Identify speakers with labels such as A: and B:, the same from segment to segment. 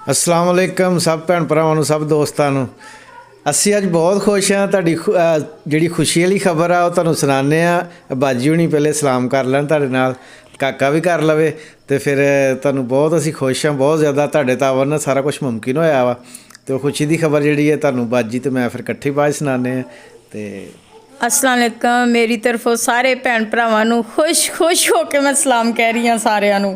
A: अस्सलाम वालेकुम सब भैन भरावां नूं सब दोस्तां नूं ਅਸੀਂ ਅੱਜ बहुत खुश हाँ ਤੁਹਾਡੀ ਜਿਹੜੀ खुशी वाली खबर आ ਉਹ ਤੁਹਾਨੂੰ ਸੁਣਾਉਂਦੇ ਆ ਬਾਜੀ ਹੁਣੀ ਪਹਿਲੇ ਸਲਾਮ ਕਰ ਲੈਣ ਤੁਹਾਡੇ ਨਾਲ ਕਾਕਾ ਵੀ ਕਰ ਲਵੇ ਤੇ ਫਿਰ ਤੁਹਾਨੂੰ ਬਹੁਤ ਅਸੀਂ ਖੁਸ਼ ਹਾਂ ਬਹੁਤ ਜ਼ਿਆਦਾ ਤੁਹਾਡੇ ਤਾਵਨ ਨਾਲ ਸਾਰਾ ਕੁਝ ਮੁਮਕਿਨ ਹੋਇਆ ਵਾ ਤੇ ਉਹ ਖੁਸ਼ੀ ਦੀ ਖਬਰ ਜਿਹੜੀ ਹੈ ਤੁਹਾਨੂੰ ਬਾਜੀ ਤੇ ਮੈਂ ਫਿਰ ਇਕੱਠੇ ਬਾਅਦ ਸੁਣਾਉਂਦੇ ਆ ਤੇ
B: अस्सलाम वालेकुम मेरी तरफों सारे भैन भरावां नूं खुश हो के मैं सलाम कह रही हाँ सारिਆਂ ਨੂੰ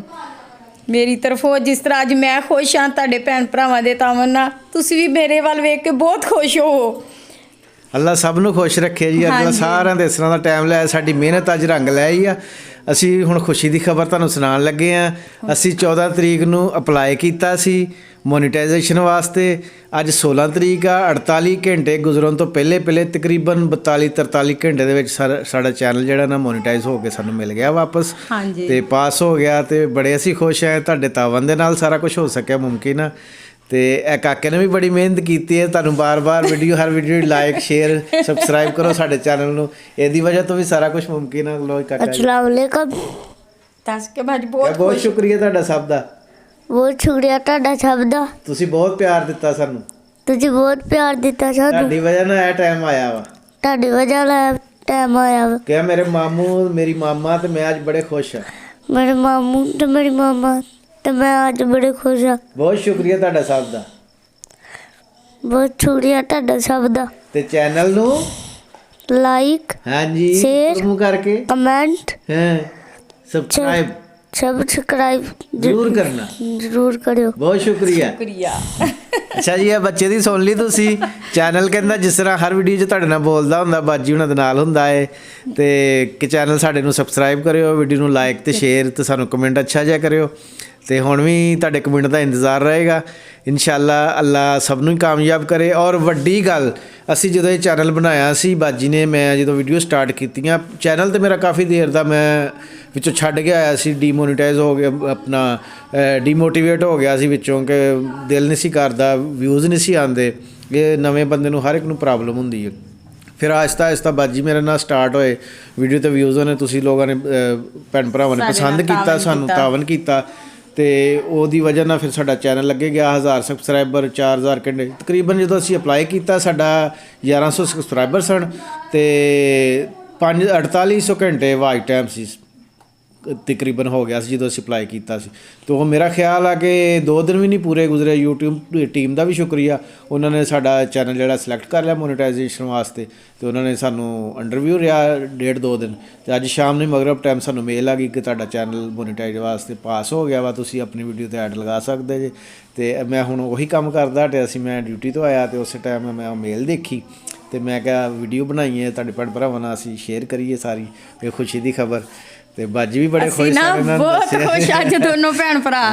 B: मेरी तरफों जिस तरह अज मैं खुश हाँ तुहाडे भैन भरावां दे तावन नाल तुसीं भी मेरे वाल वेख के बहुत खुश हो।
A: ਅੱਲਾ ਸਭ ਨੂੰ ਖੁਸ਼ ਰੱਖੇ ਜੀ ਅੱਲਾ ਸਾਰਿਆਂ ਦੇ ਇਸ ਤਰ੍ਹਾਂ ਦਾ ਟਾਈਮ ਲੈ ਸਾਡੀ ਮਿਹਨਤ ਅੱਜ ਰੰਗ ਲੈ ਆਈ ਆ ਅਸੀਂ ਹੁਣ ਖੁਸ਼ੀ ਦੀ ਖਬਰ ਤੁਹਾਨੂੰ ਸੁਣਾਉਣ ਲੱਗੇ ਆ ਅਸੀਂ 14 ਤਰੀਕ ਨੂੰ ਅਪਲਾਈ ਕੀਤਾ ਸੀ ਮੋਨੀਟਾਈਜੇਸ਼ਨ ਵਾਸਤੇ ਅੱਜ 16 ਤਰੀਕ ਆ 48 ਘੰਟੇ ਗੁਜ਼ਰਨ ਤੋਂ ਪਹਿਲੇ ਤਕਰੀਬਨ 42-43 ਘੰਟੇ ਦੇ ਵਿੱਚ ਸਾਡਾ ਚੈਨਲ ਜਿਹੜਾ ਨਾ ਮੋਨੀਟਾਈਜ਼ ਹੋ ਕੇ ਸਾਨੂੰ ਮਿਲ ਗਿਆ ਵਾਪਸ ਤੇ ਪਾਸ ਹੋ ਗਿਆ ਤੇ ਬੜੇ ਅਸੀਂ ਖੁਸ਼ ਆ ਤੁਹਾਡੇ ਤਾਵਨ ਦੇ ਨਾਲ ਸਾਰਾ ਕੁਝ ਹੋ ਸਕਿਆ ਮੁਮਕਿਨ ਆ ਤੇ ਇਹ ਕਾਕੇ ਨੇ ਵੀ ਬੜੀ ਮਿਹਨਤ ਕੀਤੀ ਹੈ ਤੁਹਾਨੂੰ ਬਾਰ-ਬਾਰ ਹਰ ਵੀਡੀਓ ਲਾਈਕ ਸ਼ੇਅਰ ਸਬਸਕ੍ਰਾਈਬ ਕਰੋ ਸਾਡੇ ਚੈਨਲ ਨੂੰ ਇਹਦੀ ਵਜ੍ਹਾ ਤੋਂ ਵੀ ਸਾਰਾ ਕੁਝ ਮੁਮਕਿਨ ਹੈ ਲੋ ਕਾਕਾ
B: अस्सलाम वालेकुम ਦੱਸ ਕੇ ਭਾਜੀ ਬਹੁਤ
A: ਸ਼ੁਕਰੀਆ ਤੁਹਾਡਾ ਸਭ ਦਾ
B: ਬਹੁਤ ਸ਼ੁਕਰੀਆ ਤੁਹਾਡਾ ਸਭ ਦਾ
A: ਤੁਸੀਂ ਬਹੁਤ ਪਿਆਰ ਦਿੱਤਾ ਸਾਨੂੰ
B: ਤੁਸੀਂ ਬਹੁਤ ਪਿਆਰ ਦਿੱਤਾ ਸਾਨੂੰ
A: ਤੁਹਾਡੀ ਵਜ੍ਹਾ ਨਾਲ ਇਹ ਟਾਈਮ ਆਇਆ ਵਾ
B: ਤੁਹਾਡੀ ਵਜ੍ਹਾ ਨਾਲ ਟਾਈਮ ਆਇਆ ਵਾ
A: ਕਿ ਮੇਰੇ ਮਾਮੂ ਮੇਰੀ ਮਾਮਾ ਤੇ ਮੈਂ ਅੱਜ ਬੜੇ ਖੁਸ਼ ਹਾਂ
B: ਮੇਰੇ ਮਾਮੂ ਤੇ ਮੇਰੀ ਮਾਮਾ ਤੇ ਮੈਂ ਅੱਜ ਬੜੇ ਖੁਸ਼ ਹਾਂ
A: ਬਹੁਤ ਸ਼ੁਕਰੀਆ ਤੁਹਾਡਾ ਸਭ ਦਾ
B: ਬਹੁਤ ਸ਼ੁਕਰੀਆ ਤੁਹਾਡਾ ਸਭ ਦਾ
A: ਤੇ ਚੈਨਲ ਨੂੰ
B: ਲਾਈਕ
A: ਹਾਂਜੀ
B: ਸ਼ੇਅਰ
A: ਕਰਕੇ
B: ਕਮੈਂਟ
A: ਹਾਂ ਸਬਸਕ੍ਰਾਈਬ
B: ਜ਼ਰੂਰ ਕਰਿਓ
A: ਬਹੁਤ ਸ਼ੁਕਰੀਆ ਅੱਛਾ ਜੀ ਇਹ ਬੱਚੇ ਦੀ ਸੁਣ ਲਈ ਤੁਸੀਂ ਚੈਨਲ ਕਹਿੰਦਾ ਜਿਸ ਤਰ੍ਹਾਂ ਹਰ ਵੀਡੀਓ 'ਚ ਤੁਹਾਡੇ ਨਾਲ ਬੋਲਦਾ ਹੁੰਦਾ ਬਾਜੀ ਉਹਨਾਂ ਦੇ ਨਾਲ ਹੁੰਦਾ ਹੈ ਤੇ ਕਿ ਚੈਨਲ ਸਾਡੇ ਨੂੰ ਸਬਸਕ੍ਰਾਈਬ ਕਰਿਓ ਵੀਡੀਓ ਨੂੰ ਲਾਈਕ ਤੇ ਸ਼ੇਅਰ ਤੇ ਸਾਨੂੰ ਕਮੈਂਟ ਅੱਛਾ ਜਿਹਾ ਕਰਿਓ ਤੇ ਹੁਣ ਵੀ ਤੁਹਾਡੇ ਕਮੈਂਟ ਦਾ ਇੰਤਜ਼ਾਰ ਰਹੇਗਾ ਇਨਸ਼ਾਅੱਲਾ ਅੱਲਾ ਸਭ ਨੂੰ ਕਾਮਯਾਬ ਕਰੇ ਔਰ ਵੱਡੀ ਗੱਲ ਅਸੀਂ ਜਦੋਂ ਇਹ ਚੈਨਲ ਬਣਾਇਆ ਸੀ ਬਾਜੀ ਨੇ ਮੈਂ ਜਦੋਂ ਵੀਡੀਓ ਸਟਾਰਟ ਕੀਤੀਆਂ ਚੈਨਲ ਤੇ ਮੇਰਾ ਕਾਫੀ ਦੇਰ ਦਾ ਮੈਂ ਵਿੱਚੋਂ ਛੱਡ ਕੇ ਆਇਆ ਸੀ ਡੀਮੋਨੀਟਾਈਜ਼ ਹੋ ਗਿਆ ਆਪਣਾ ਡੀਮੋਟੀਵੇਟ ਹੋ ਗਿਆ ਸੀ ਵਿੱਚੋਂ ਕਿ ਦਿਲ ਨਹੀਂ ਸੀ ਕਰਦਾ ਵਿਊਜ਼ ਨਹੀਂ ਸੀ ਆਉਂਦੇ ਇਹ ਨਵੇਂ ਬੰਦੇ ਨੂੰ ਹਰ ਇੱਕ ਨੂੰ ਪ੍ਰੋਬਲਮ ਹੁੰਦੀ ਹੈ ਫਿਰ ਆਹਿਸਤਾ ਬਾਜੀ ਮੇਰੇ ਨਾਲ ਸਟਾਰਟ ਹੋਏ ਵੀਡੀਓ ਤੇ ਵਿਊਜ਼ ਨੇ ਤੁਸੀਂ ਲੋਕਾਂ ਨੇ ਭੈਣ ਭਰਾਵਾਂ ਨੇ ਪਸੰਦ ਕੀਤਾ ਸਾਨੂੰ ਤਾਵਨ ਕੀਤਾ ਤੇ ਉਹਦੀ ਵਜ੍ਹਾ ਨਾਲ ਫਿਰ ਸਾਡਾ ਚੈਨਲ ਲੱਗੇ ਗਿਆ 1000 ਸਬਸਕ੍ਰਾਈਬਰ 4000 ਘੰਟੇ ਤਕਰੀਬਨ ਜਦੋਂ ਅਸੀਂ ਅਪਲਾਈ ਕੀਤਾ ਸਾਡਾ 1100 ਸਬਸਕ੍ਰਾਈਬਰ ਸਨ ਤੇ 4800 ਘੰਟੇ ਵਾਚ ਟਾਈਮ ਸੀ ਤਕਰੀਬਨ ਹੋ ਗਿਆ ਸੀ ਜਦੋਂ ਅਸੀਂ ਅਪਲਾਈ ਕੀਤਾ ਸੀ ਤੇ ਉਹ ਮੇਰਾ ਖਿਆਲ ਆ ਕਿ 2 ਦਿਨ ਵੀ ਨਹੀਂ ਪੂਰੇ ਗੁਜ਼ਰੇ YouTube ਟੀਮ ਦਾ ਵੀ ਸ਼ੁਕਰੀਆ ਉਹਨਾਂ ਨੇ ਸਾਡਾ ਚੈਨਲ ਜਿਹੜਾ ਸਿਲੈਕਟ ਕਰ ਲਿਆ ਮੋਨੀਟਾਈਜੇਸ਼ਨ ਵਾਸਤੇ ਤੇ ਉਹਨਾਂ ਨੇ ਸਾਨੂੰ ਇੰਟਰਵਿਊ ਰਿਹਾ 1.5-2 ਦਿਨ ਤੇ ਅੱਜ ਸ਼ਾਮ ਨੂੰ ਮਗਰਬ ਟਾਈਮ ਸਾਨੂੰ ਮੇਲ ਆ ਗਈ ਕਿ ਤੁਹਾਡਾ ਚੈਨਲ ਮੋਨੀਟਾਈਜ਼ ਵਾਸਤੇ ਪਾਸ ਹੋ ਗਿਆ ਵਾ ਤੁਸੀਂ ਆਪਣੀ ਵੀਡੀਓ ਤੇ ਐਡ ਲਗਾ ਸਕਦੇ ਜੇ ਤੇ ਮੈਂ ਹੁਣ ਉਹੀ ਕੰਮ ਕਰਦਾ ਤੇ ਮੈਂ ਡਿਊਟੀ ਤੋਂ ਆਇਆ ਤੇ ਉਸੇ ਟਾਈਮ ਮੈਂ ਮੇਲ ਦੇਖੀ ਤੇ ਮੈਂ ਕਿਹਾ ਵੀਡੀਓ ਬਣਾਈਏ ਤੁਹਾਡੇ ਭੈਣ ਭਰਾਵਾਂ ਨਾਲ ਅਸੀਂ ਸ਼ੇਅਰ ਕਰੀਏ ਸਾਰੀ ਇਹ ਖੁਸ਼ੀ ਦੀ ਖਬਰ ਤੇ ਬਾਜੀ ਵੀ ਬੜੇ ਖੁਸ਼ ਆ
B: ਬਹੁਤ ਖੁਸ਼ ਅੱਜ ਦੋਨੋਂ ਭੈਣ ਭਰਾ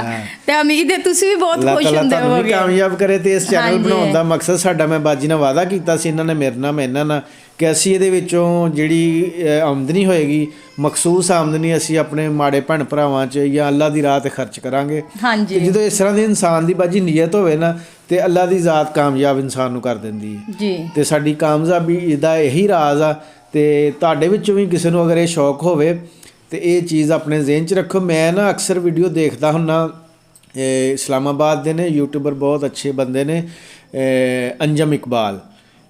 B: ਤੇ ਉਮੀਦ ਹੈ ਤੁਸੀਂ ਵੀ ਬਹੁਤ ਖੁਸ਼ ਹੁੰਦੇ ਹੋਵੋਗੇ
A: ਕਾਮਯਾਬ ਕਰੇ ਤੇ ਇਸ ਚੈਨਲ ਬਣਾਉਣ ਦਾ ਮਕਸਦ ਸਾਡਾ ਮੈਂ ਬਾਜੀ ਨਾਲ ਵਾਅਦਾ ਕੀਤਾ ਸੀ ਇਹਨਾਂ ਨੇ ਮੇਰੇ ਨਾਲ ਮੈਂ ਇਹਨਾਂ ਨਾਲ ਕਿ ਅਸੀਂ ਇਹਦੇ ਵਿੱਚੋਂ ਜਿਹੜੀ ਆਮਦਨੀ ਹੋਏਗੀ ਮਖਸੂਸ ਆਮਦਨੀ ਅਸੀਂ ਆਪਣੇ ਮਾੜੇ ਭੈਣ ਭਰਾਵਾਂ 'ਚ ਜਾਂ ਅੱਲਾ ਦੀ ਰਾਹ 'ਤੇ ਖਰਚ ਕਰਾਂਗੇ ਤੇ ਜਦੋਂ ਇਸ ਤਰ੍ਹਾਂ ਦੀ ਇਨਸਾਨ ਦੀ ਬਾਜੀ ਨੀਅਤ ਹੋਵੇ ਨਾ ਤੇ ਅੱਲਾ ਦੀ ਜ਼ਾਤ ਕਾਮਯਾਬ ਇਨਸਾਨ ਨੂੰ ਕਰ ਦਿੰਦੀ ਹੈ ਜੀ ਤੇ ਸਾਡੀ ਕਾਮਯਾਬੀ ਦਾ ਇਹੀ ਰਾਜ਼ ਆ ਤੇ ਤੁਹਾਡੇ ਵਿੱਚੋਂ ਵੀ ਕਿਸੇ ਨੂੰ ਅਗਰ ਇਹ ਸ਼ੌਕ ਹੋਵੇ ਤੇ ਇਹ ਚੀਜ਼ ਆਪਣੇ ਜ਼ਿਹਨ 'ਚ ਰੱਖੋ ਮੈਂ ਨਾ ਅਕਸਰ ਵੀਡੀਓ ਦੇਖਦਾ ਹੁੰਦਾ ਇਸਲਾਮਾਬਾਦ ਦੇ ਨੇ ਯੂਟਿਊਬਰ ਬਹੁਤ ਅੱਛੇ ਬੰਦੇ ਨੇ ਅੰਜਮ ਇਕਬਾਲ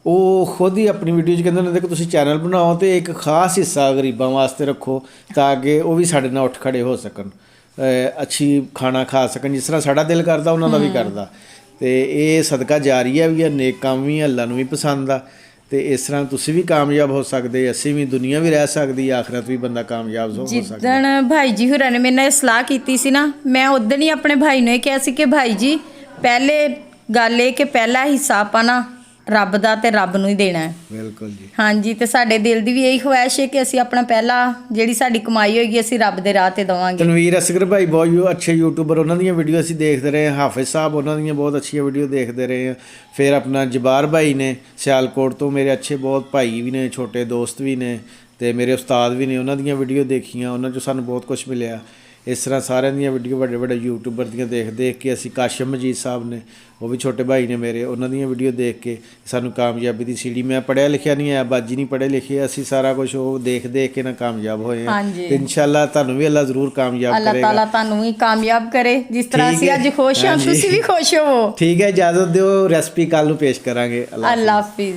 A: ਉਹ ਖੁਦ ਹੀ ਆਪਣੀ ਵੀਡੀਓ 'ਚ ਕਹਿੰਦੇ ਨੇ ਕਿ ਤੁਸੀਂ ਚੈਨਲ ਬਣਾਓ ਤੇ ਇੱਕ ਖਾਸ ਹਿੱਸਾ ਗਰੀਬਾਂ ਵਾਸਤੇ ਰੱਖੋ ਤਾਂ ਕਿ ਉਹ ਵੀ ਸਾਡੇ ਨਾਲ ਉੱਠ ਖੜੇ ਹੋ ਸਕਣ ਅੱਛੀ ਖਾਣਾ ਖਾ ਸਕਣ ਜਿਸ ਤਰ੍ਹਾਂ ਸਾਡਾ ਦਿਲ ਕਰਦਾ ਉਹਨਾਂ ਦਾ ਵੀ ਕਰਦਾ ਤੇ ਇਹ ਸਦਕਾ ਜਾਰੀਆ ਵੀ ਹੈ ਨੇਕ ਕੰਮ ਵੀ ਅੱਲਾ ਨੂੰ ਵੀ ਪਸੰਦ ਆ ਤੇ ਇਸ ਤਰ੍ਹਾਂ ਤੁਸੀਂ ਵੀ ਕਾਮਯਾਬ ਹੋ ਸਕਦੇ ਅਸੀਂ ਵੀ ਦੁਨੀਆ ਵੀ ਰਹਿ ਸਕਦੀ ਆਖਰਤ ਵੀ ਬੰਦਾ ਕਾਮਯਾਬ ਹੋ ਸਕਦਾ
B: ਜਿੱਦਣ ਭਾਈ ਜੀ ਹੋਰਾਂ ਨੇ ਮੇਰੇ ਨਾਲ ਸਲਾਹ ਕੀਤੀ ਸੀ ਨਾ ਮੈਂ ਉਦਣ ਹੀ ਆਪਣੇ ਭਾਈ ਨੂੰ ਇਹ ਕਿਹਾ ਸੀ ਕਿ ਭਾਈ ਜੀ ਪਹਿਲੇ ਗੱਲ ਇਹ ਕਿ ਪਹਿਲਾ ਹਿੱਸਾ ਆਪਾਂ ਨਾ ਰੱਬ ਦਾ ਤੇ ਰੱਬ ਨੂੰ ਹੀ ਦੇਣਾ ਹੈ
A: ਬਿਲਕੁਲ ਜੀ
B: ਹਾਂਜੀ ਤੇ ਸਾਡੇ ਦਿਲ ਦੀ ਵੀ ਇਹੀ ਖੁਆਇਸ਼ ਹੈ ਕਿ ਅਸੀਂ ਆਪਣਾ ਪਹਿਲਾ ਜਿਹੜੀ ਸਾਡੀ ਕਮਾਈ ਹੋਏਗੀ ਅਸੀਂ ਰੱਬ ਦੇ ਰਾਹ ਤੇ ਦੇਵਾਂਗੇ
A: ਤਨਵੀਰ ਅਸਗਰ ਭਾਈ ਬਹੁਤ ਅੱਛੇ ਯੂਟਿਊਬਰ ਉਹਨਾਂ ਦੀਆਂ ਵੀਡੀਓ ਅਸੀਂ ਦੇਖਦੇ ਰਹੇ ਹਾਫਿਜ਼ ਸਾਹਿਬ ਉਹਨਾਂ ਦੀਆਂ ਬਹੁਤ ਅੱਛੀਆਂ ਵੀਡੀਓ ਦੇਖਦੇ ਰਹੇ ਹਾਂ ਫਿਰ ਆਪਣਾ ਜਬਾਰ ਭਾਈ ਨੇ ਸਿਆਲਕੋਟ ਤੋਂ ਮੇਰੇ ਅੱਛੇ ਬਹੁਤ ਭਾਈ ਵੀ ਨੇ ਛੋਟੇ ਦੋਸਤ ਵੀ ਨੇ ਤੇ ਮੇਰੇ ਉਸਤਾਦ ਵੀ ਨੇ ਉਹਨਾਂ ਦੀਆਂ ਵੀਡੀਓ ਦੇਖੀਆਂ ਉਹਨਾਂ 'ਚੋਂ ਸਾਨੂੰ ਬਹੁਤ ਕੁਝ ਮਿਲਿਆ ਇਸ ਤਰ੍ਹਾਂ ਸਾਰਿਆਂ ਦੀਆਂ ਵੀਡੀਓ ਵੱਡੇ ਵੱਡੇ ਯੂਟਿਊਬਰ ਦੀਆਂ ਦੇਖ ਕੇ ਅਸੀਂ ਕਾਸ਼ਮ ਮਜੀਦ ਸਾਹਿਬ ਨੇ, ਉਹ ਵੀ ਛੋਟੇ ਭਾਈ ਨੇ ਮੇਰੇ, ਉਹਨਾਂ ਦੀਆਂ ਵੀਡੀਓ ਦੇਖ ਕੇ ਸਾਨੂੰ ਕਾਮਯਾਬੀ ਦੀ ਸੀੜੀ, ਮੈਂ ਪੜ੍ਹਿਆ ਲਿਖਿਆ ਨਹੀਂ ਹੈ, ਬਾਜੀ ਨਹੀਂ ਪੜ੍ਹੇ ਲਿਖੇ, ਅਸੀਂ ਸਾਰਾ ਕੁਝ ਉਹ ਦੇਖ ਕੇ ਨਾ ਕਾਮਯਾਬ ਹੋਏ ਹਾਂ।
B: ਹਾਂਜੀ।
A: ਤੇ ਇਨਸ਼ਾਅੱਲਾ ਤੁਹਾਨੂੰ ਵੀ ਅੱਲਾ ਜ਼ਰੂਰ ਕਾਮਯਾਬ
B: ਅੱਲਾਹ
A: ਕਰੇਗਾ।
B: ਤਾਲਾ ਤੁਹਾਨੂੰ ਵੀ ਕਾਮਯਾਬ ਕਰੇ, ਜਿਸ ਤਰ੍ਹਾਂ
A: ਠੀਕ
B: ਅਸੀਂ
A: ਹੈ।
B: ਅੱਜ ਖੁਸ਼ ਹਾਂ
A: ਹਾਂਜੀ।
B: ਤੁਸੀਂ ਵੀ ਖੁਸ਼ ਹੋਵੋ।
A: ਠੀਕ ਹੈ, ਇਜਾਜ਼ਤ ਦਿਓ, ਰੈਸਪੀ ਕੱਲ ਨੂੰ ਪੇਸ਼ ਕਰਾਂਗੇ।
B: ਅੱਲਾਹ ਹਾਫਿਜ਼।